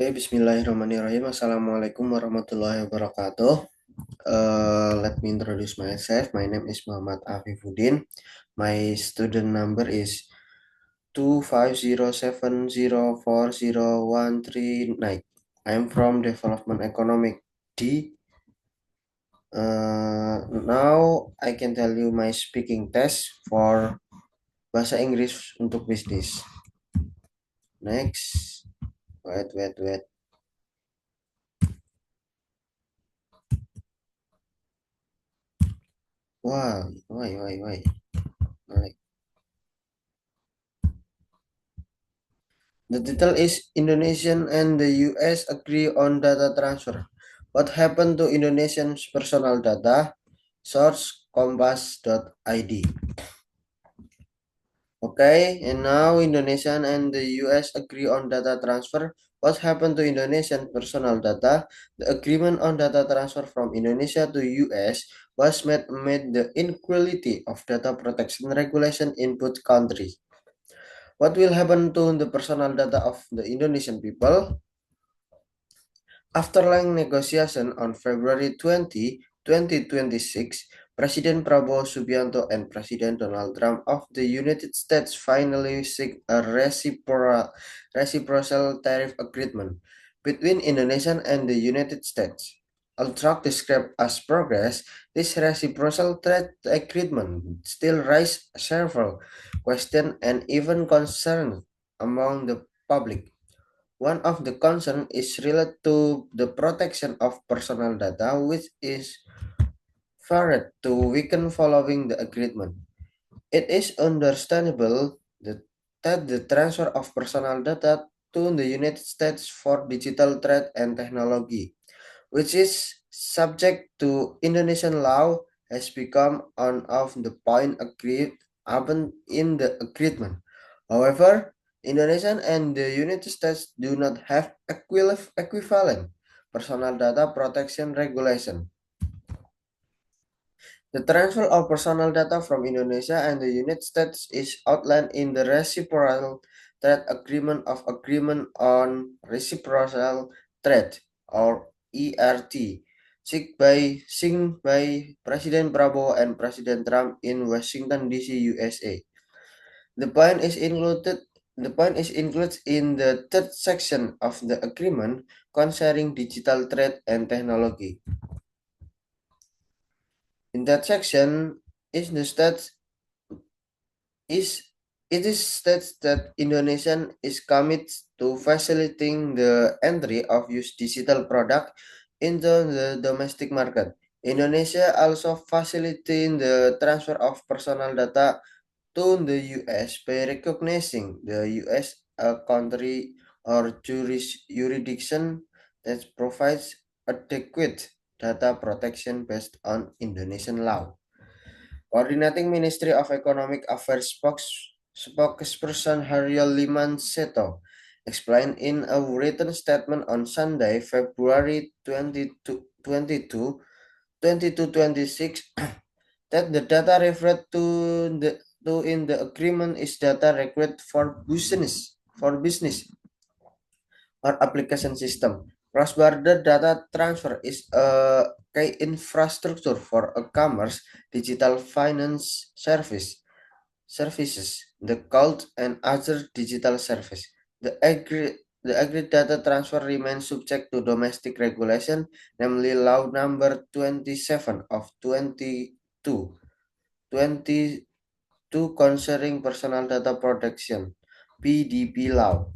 Bismillahirrahmanirrahim. Assalamualaikum warahmatullahi wabarakatuh. Let me introduce myself. My name is Muhammad Afifuddin. My student number is 250704013. I'm from Development Economic D. Now I can tell you my speaking test for bahasa Inggris untuk bisnis. Next. Wait. Why? Alright. The title is Indonesian and the US agree on data transfer. What happened to Indonesian's personal data? Source kompas.id. Okay, and now Indonesian and the US agree on data transfer. What happened to Indonesian personal data? The agreement on data transfer from Indonesia to US was made amid the inequality of data protection regulation in both countries. What will happen to the personal data of the Indonesian people? After long negotiation on February 20, 2026, President Prabowo Subianto and President Donald Trump of the United States finally signed a reciprocal tariff agreement between Indonesia and the United States. Although described as progress, this reciprocal trade agreement still raises several questions and even concerns among the public. One of the concerns is related to the protection of personal data, which is feared to weaken following the agreement. It is understandable that the transfer of personal data to the United States for digital trade and technology, which is subject to Indonesian law, has become one of the point agreed upon in the agreement. However, Indonesia and the United States do not have equivalent personal data protection regulation. The transfer of personal data from Indonesia and the United States is outlined in the Reciprocal Trade Agreement on Reciprocal Trade, or ERT, signed by President Prabowo and President Trump in Washington D.C., USA. The point is included in the third section of the agreement concerning digital trade and technology. In that section, is the stats is it is states that Indonesia is committed to facilitating the entry of used digital product into the domestic market. Indonesia also facilitating the transfer of personal data to the US by recognizing the US a country or jurisdiction that provides adequate data protection based on Indonesian law. Coordinating Ministry of Economic Affairs spokesperson Haryo Limanseto explained in a written statement on Sunday, February 22, 26, that the data referred to in the agreement is data required for business or application system. Cross-border data transfer is a key infrastructure for e-commerce, digital finance services, the cloud, and other digital service. The agreed data transfer remains subject to domestic regulation, namely Law Number 27 of 22 concerning personal data protection, PDP law.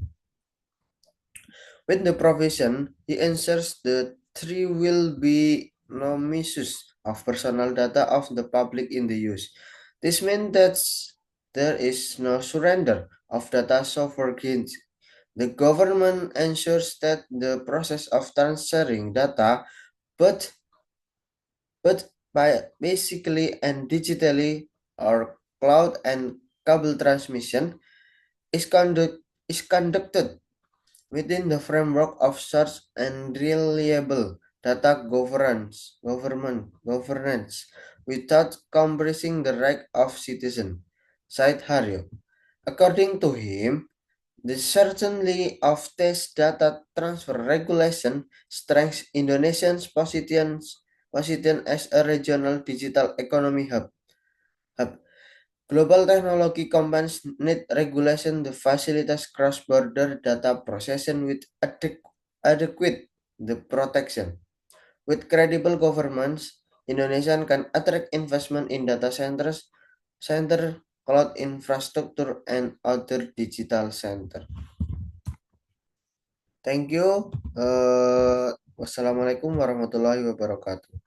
With the provision, he ensures the three will be no misuse of personal data of the public in the use. This means that there is no surrender of data sovereignty. The government ensures that the process of transferring data, but by basically and digitally or cloud and cable transmission is conducted within the framework of such and reliable data governance without compressing the right of citizen, said Haryo. According to him, The certainty of this data transfer regulation strengthens Indonesia's position as a regional digital economy hub. Global technology companies need regulation to facilitate cross-border data processing with adequate the protection. With credible governments, Indonesia can attract investment in data cloud infrastructure, and other digital center. Thank you. Wassalamualaikum warahmatullahi wabarakatuh.